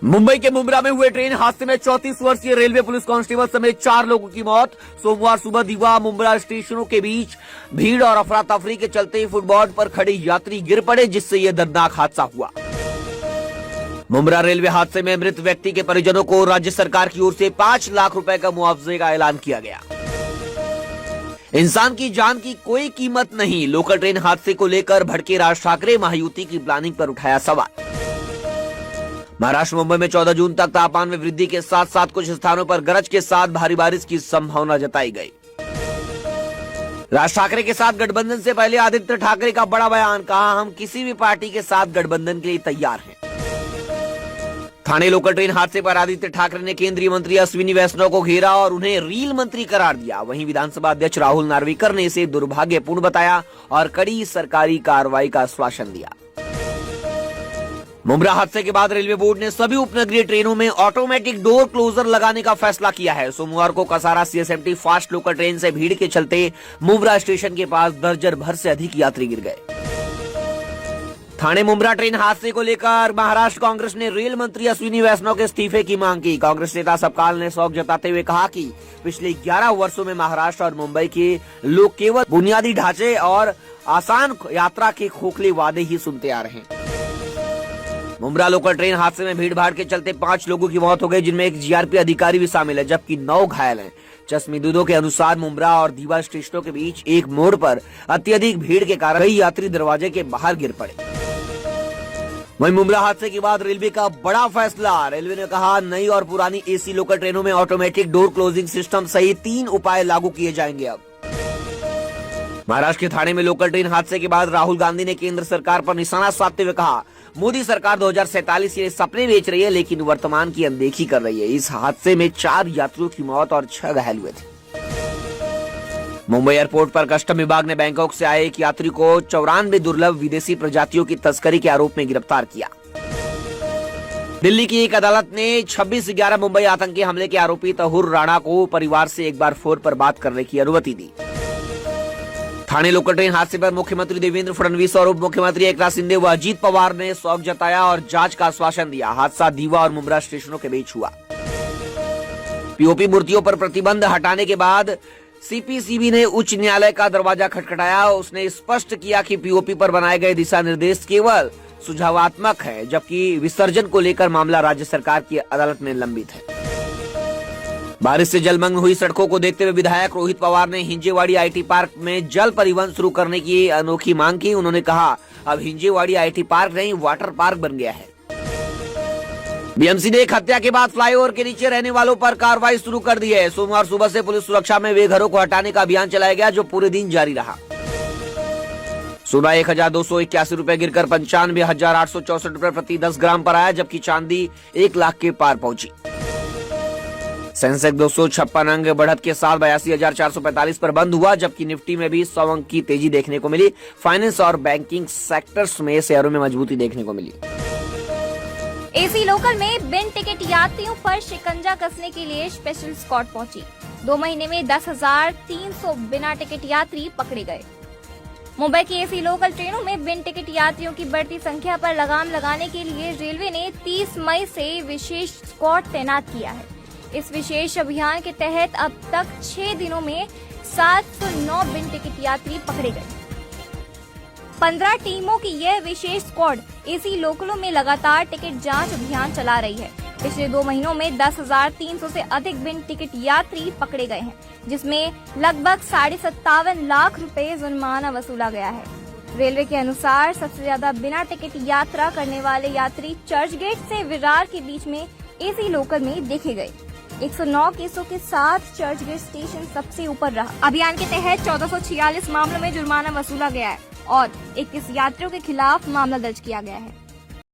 मुंबई के मुंब्रा में हुए ट्रेन हादसे में 34 वर्षीय रेलवे पुलिस कांस्टेबल समेत 4 लोगों की मौत। सोमवार सुबह दीवा मुंब्रा स्टेशनों के बीच भीड़ और अफरा तफरी के चलते फुटबॉल पर खड़े यात्री गिर पड़े, जिससे यह दर्दनाक हादसा हुआ। मुंब्रा रेलवे हादसे में मृत व्यक्ति के परिजनों को राज्य सरकार की ओर से 5 लाख रुपए का मुआवजे का ऐलान किया गया। इंसान की जान की कोई कीमत नहीं, लोकल ट्रेन हादसे को लेकर भड़के राज ठाकरे, महायुति की प्लानिंग पर उठाया सवाल। महाराष्ट्र मुंबई में 14 जून तक तापमान में वृद्धि के साथ साथ कुछ स्थानों पर गरज के साथ भारी बारिश की संभावना जताई गई। राज ठाकरे के साथ गठबंधन से पहले आदित्य ठाकरे का बड़ा बयान, कहा हम किसी भी पार्टी के साथ गठबंधन के लिए तैयार हैं। ठाणे लोकल ट्रेन हादसे पर आदित्य ठाकरे ने केंद्रीय मंत्री अश्विनी वैष्णव को घेरा और उन्हें रील मंत्री करार दिया। वहीं विधानसभा अध्यक्ष राहुल नार्वेकर ने इसे दुर्भाग्यपूर्ण बताया और कड़ी सरकारी कार्रवाई का आश्वासन दिया। मुंब्रा हादसे के बाद रेलवे बोर्ड ने सभी उपनगरीय ट्रेनों में ऑटोमेटिक डोर क्लोजर लगाने का फैसला किया है। सोमवार को Kasara CSMT fast local train से भीड़ के चलते मुंब्रा स्टेशन के पास दर्जन भर से अधिक यात्री गिर गए। ठाणे मुंब्रा ट्रेन हादसे को लेकर महाराष्ट्र कांग्रेस ने रेल मंत्री अश्विनी वैष्णव के इस्तीफे की मांग की। कांग्रेस नेता सबकाल ने शौक जताते हुए कहा कि पिछले 11 वर्षों में महाराष्ट्र और मुंबई के लोग केवल बुनियादी ढांचे और आसान यात्रा के खोखले वादे ही सुनते आ रहे हैं। मुंब्रा लोकल ट्रेन हादसे में भीड़ भाड़ के चलते 5 लोगों की मौत हो गई, जिनमें एक GRP अधिकारी भी शामिल है, जबकि 9 घायल हैं। चश्मिदुदों के अनुसार मुंब्रा और दीवा स्टेशनों के बीच एक मोड़ पर अत्यधिक भीड़ के कारण कई यात्री दरवाजे के बाहर गिर पड़े। वहीं मुंब्रा हादसे के बाद रेलवे का बड़ा फैसला, रेलवे ने कहा नई और पुरानी AC लोकल ट्रेनों में ऑटोमेटिक डोर क्लोजिंग सिस्टम सहित 3 उपाय लागू किए जाएंगे। अब महाराष्ट्र के ठाणे में लोकल ट्रेन हादसे के बाद राहुल गांधी ने केंद्र सरकार पर निशाना साधते हुए कहा मोदी सरकार 2047 के सपने बेच रही है, लेकिन वर्तमान की अनदेखी कर रही है। इस हादसे में 4 यात्रियों की मौत और 6 घायल हुए थे। मुंबई एयरपोर्ट पर कस्टम विभाग ने बैंकॉक से आए एक यात्री को 94 दुर्लभ विदेशी प्रजातियों की तस्करी के आरोप में गिरफ्तार किया। दिल्ली की एक अदालत ने 26/11 मुंबई आतंकी हमले के आरोपी तहुर राणा को परिवार से एक बार फोन पर बात करने की अनुमति दी। ठाणे लोकल ट्रेन हादसे पर मुख्यमंत्री देवेंद्र फडणवीस और उप मुख्यमंत्री एकनाथ शिंदे व अजीत पवार ने शोक जताया और जांच का आश्वासन दिया। हादसा दीवा और मुंब्रा स्टेशनों के बीच हुआ। POP मूर्तियों पर प्रतिबंध हटाने के बाद CPCB ने उच्च न्यायालय का दरवाजा खटखटाया। उसने स्पष्ट किया कि POP पर बनाए गए दिशा निर्देश केवल सुझावात्मक है, जबकि विसर्जन को लेकर मामला राज्य सरकार की अदालत में लंबित है। बारिश से जलमग्न हुई सड़कों को देखते हुए विधायक रोहित पवार ने हिंजेवाड़ी IT पार्क में जल परिवहन शुरू करने की अनोखी मांग की। उन्होंने कहा अब हिंजेवाड़ी IT पार्क नहीं वाटर पार्क बन गया है। BMC ने एक हत्या के बाद फ्लाईओवर के नीचे रहने वालों पर कार्रवाई शुरू कर दी है। सोमवार सुबह से पुलिस सुरक्षा में वे घरों को हटाने का अभियान चलाया गया, जो पूरे दिन जारी रहा। सोना 1281 रुपए गिरकर 95,864 रुपए प्रति 10 ग्राम पर आया, जबकि चांदी 1 लाख के पार पहुंची। सेंसेक्स 256 अंक बढ़त के साथ 82,445 पर बंद हुआ, जबकि निफ्टी में भी 100 अंक की तेजी देखने को मिली। फाइनेंस और बैंकिंग सेक्टर्स में शेयरों में मजबूती देखने को मिली। AC लोकल में बिन टिकट यात्रियों पर शिकंजा कसने के लिए स्पेशल स्क्वाड पहुंची। 2 महीने में 10,300 बिना टिकट यात्री पकड़े गए। मुंबई की AC लोकल ट्रेनों में बिन टिकट यात्रियों की बढ़ती संख्या पर लगाम लगाने के लिए रेलवे ने 30 मई से विशेष स्क्वाड तैनात किया है। इस विशेष अभियान के तहत अब तक 6 दिनों में 709 बिन टिकट यात्री पकड़े गए। 15 टीमों की यह विशेष स्क्वाड AC लोकलों में लगातार टिकट जांच अभियान चला रही है। पिछले 2 महीनों में 10,300 से अधिक बिन टिकट यात्री पकड़े गए हैं, जिसमें लगभग 57.5 लाख रुपए जुर्माना वसूला गया है। रेलवे के अनुसार सबसे ज्यादा बिना टिकट यात्रा करने वाले यात्री चर्च गेट से विरार के बीच में AC लोकल में देखे गए। 109 केसों के साथ चर्च गेट स्टेशन सबसे ऊपर रहा। अभियान के तहत 1446 मामलों में जुर्माना वसूला गया है और 21 यात्रियों के खिलाफ मामला दर्ज किया गया है।